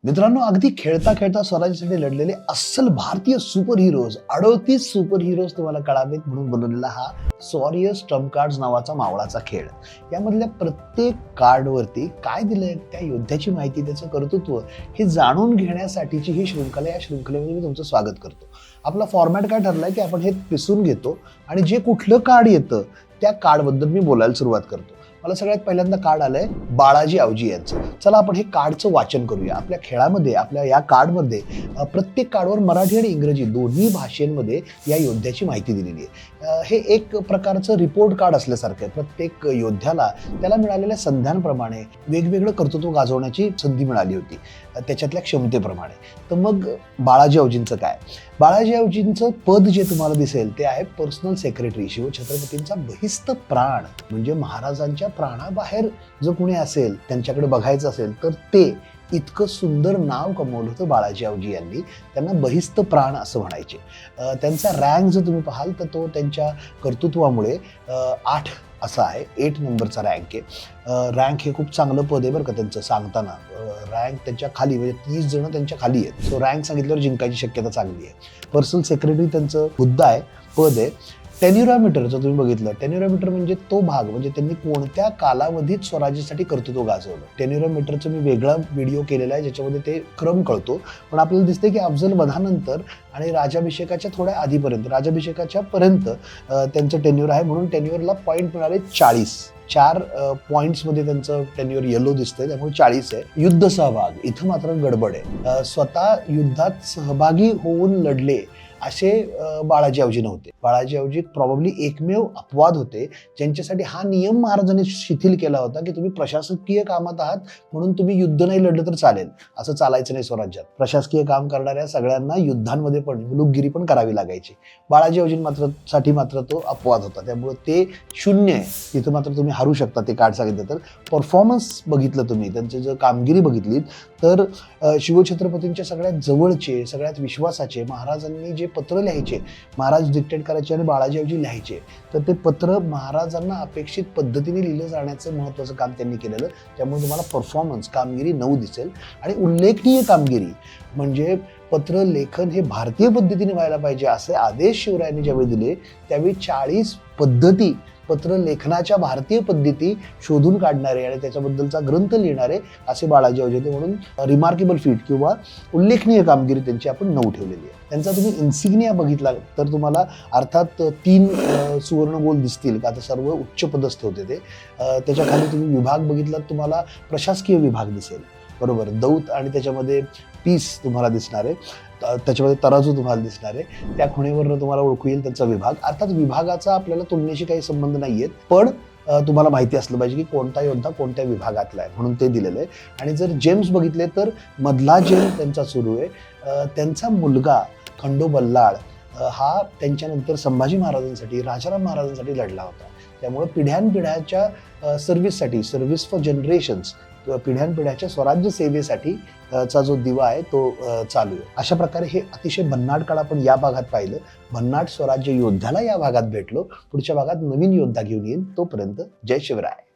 मित्रांनो, अगदी खेळता खेळता स्वराज्यासाठी लढलेले अस्सल भारतीय सुपर हिरोज 38 सुपर हिरोज तुम्हाला कळावेत म्हणून बनवलेला हा सॉरियस ट्रम्प कार्ड्स नावाचा मावळाचा खेळ. यामधल्या प्रत्येक कार्डवरती काय दिलंय, त्या योद्ध्याची माहिती, त्याचं कर्तृत्व हे जाणून घेण्यासाठीची ही शृंखला. या शृंखलेमध्ये मी तुमचं स्वागत करतो. आपला फॉर्मॅट काय ठरलाय की आपण हे पिसून घेतो आणि जे कुठलं कार्ड येतं त्या कार्डबद्दल मी बोलायला सुरुवात करतो. मला सगळ्यात पहिल्यांदा कार्ड आलंय बाळाजी आवजी यांचं. चला आपण हे कार्डचं वाचन करूया. आपल्या खेळामध्ये, आपल्या या कार्डमध्ये प्रत्येक कार्डवर मराठी आणि इंग्रजी दोन्ही भाषेमध्ये या योद्ध्याची माहिती दिलेली आहे. हे एक प्रकारचं रिपोर्ट कार्ड असल्यासारखं आहे. प्रत्येक योद्ध्याला त्याला मिळालेल्या संध्यांप्रमाणे वेगवेगळं कर्तृत्व गाजवण्याची संधी मिळाली होती, त्याच्यातल्या क्षमतेप्रमाणे. तर मग बाळाजी आवजींचं काय? बाळाजी आवजींचं पद जे तुम्हाला दिसेल ते आहे पर्सनल सेक्रेटरी. शिवछत्रपतींचा बहिस्त प्राण, म्हणजे महाराजांच्या प्राणाबाहेर जो कोणी असेल, त्यांच्याकडे बघायचं असेल तर ते इतकं सुंदर नाव कमवलं होतं बाळाजी आवजी यांनी. त्यांना बहिस्त प्राण असं म्हणायचे. त्यांचा रँक जर तुम्ही पाहाल तर तो त्यांच्या कर्तृत्वामुळे 8 असा आहे. 8 नंबरचा रँक आहे. रँक हे खूप चांगलं पद आहे बरं का त्यांचं. सांगताना रँक त्यांच्या खाली, म्हणजे 30 जण त्यांच्या खाली आहेत. सो रँक सांगितल्यावर जिंकायची शक्यता चांगली आहे. पर्सनल सेक्रेटरी त्यांचं हुद्दा आहे, पद आहे. टेन्युरामीटर जर तुम्ही बघितलं, टेन्युरामीटर म्हणजे तो भाग, म्हणजे त्यांनी कोणत्या कालावधीत स्वराज्यासाठी कर्तृत्व गाजवलं. टेन्युरामीटरचं मी वेगळा व्हिडिओ केलेला आहे ज्याच्यामध्ये ते क्रम कळतो. पण आपल्याला दिसते की अफजल वधानंतर आणि राज्याभिषेकाच्या थोड्या आधीपर्यंत, राज्याभिषेकाच्या पर्यंत त्यांचं टेन्युअर आहे. म्हणून टेन्युअरला पॉईंट मिळाले 40. 4 पॉईंट्समध्ये त्यांचं टेन्युअर येलो दिसतंय, त्यामुळे 40 आहे. युद्ध सहभाग, इथं मात्र गडबड आहे. स्वतः युद्धात सहभागी होऊन लढले असे बाळाजी आवजी नव्हते. बाळाजी आवजी प्रॉब्ली एकमेव अपवाद होते ज्यांच्यासाठी हा नियम महाराजांनी शिथिल केला होता की तुम्ही प्रशासकीय कामात आहात म्हणून तुम्ही युद्ध नाही लढलं तर चालेल, असं चालायचं नाही स्वराज्यात. प्रशासकीय काम करणाऱ्या सगळ्यांना युद्धांमध्ये पण मुलुकगिरी पण करावी लागायची. बाळाजी आवजींसाठी मात्र तो अपवाद होता, त्यामुळे ते 0 आहे. तिथं मात्र तुम्ही हरू शकता ते कार्ड सांगितलं तर. परफॉर्मन्स बघितलं तुम्ही, त्यांची जर कामगिरी बघितली तर शिवछत्रपतींच्या सगळ्यात जवळचे, सगळ्यात विश्वासाचे, महाराजांनी जे पत्र लिहायचे, महाराज डिक्टेट करायचे आणि बाळाजी आवजी लिहायचे, तर ते पत्र महाराजांना अपेक्षित पद्धतीने लिहिलं जाण्याचं महत्त्वाचं काम त्यांनी केलेलं. त्यामुळे तुम्हाला परफॉर्मन्स, कामगिरी 9 दिसेल. आणि उल्लेखनीय कामगिरी म्हणजे पत्र लेखन हे भारतीय पद्धतीने व्हायला पाहिजे असे आदेश शिवरायांनी ज्यावेळी दिले त्यावेळी 40 पद्धती, पत्र लेखनाच्या भारतीय पद्धती शोधून काढणारे आणि त्याच्याबद्दलचा ग्रंथ लिहिणारे असे बाळाजी आवजी होते. म्हणून रिमार्केबल फीट किंवा उल्लेखनीय कामगिरी त्यांची आपण 9 ठेवलेली आहे. त्यांचा तुम्ही इन्सिग्निया बघितला तर तुम्हाला अर्थात 3 सुवर्ण गोल दिसतील, का तर सर्व उच्च पदस्थ होते ते. त्याच्या खाली तुम्ही विभाग बघितला, तुम्हाला प्रशासकीय विभाग दिसेल, बरोबर. दौत आणि त्याच्यामध्ये पीस तुम्हाला दिसणार आहे, त्याच्यामध्ये तराजू तुम्हाला दिसणार आहे. त्या खुणेवरनं तुम्हाला ओळखू येईल त्यांचा विभाग. अर्थात विभागाचा आपल्याला तुलनेशी काही संबंध नाही आहेत, पण तुम्हाला माहिती असलं पाहिजे की कोणता योद्धा कोणत्या विभागातला आहे म्हणून ते दिलेलं आहे. आणि जर जेम्स बघितले तर मधला जेम त्यांचा सुरू आहे. त्यांचा मुलगा खंडो बल्लाळ हा त्यांच्यानंतर संभाजी महाराजांसाठी, राजाराम महाराजांसाठी लढला होता. त्यामुळे पिढ्यानपिढ्याच्या सर्व्हिससाठी, सर्व्हिस फॉर जनरेशन्स, पिढ्यानपिढ्याच्या स्वराज्य सेवेसाठी चा जो दिवा आहे तो चालू आहे. अशा प्रकारे हे अतिशय भन्नाट काळ आपण या भागात पाहिलं. भन्नाट स्वराज्य योद्ध्याला या भागात भेटलो. पुढच्या भागात नवीन योद्धा घेऊन येईन. तोपर्यंत जय शिवराय.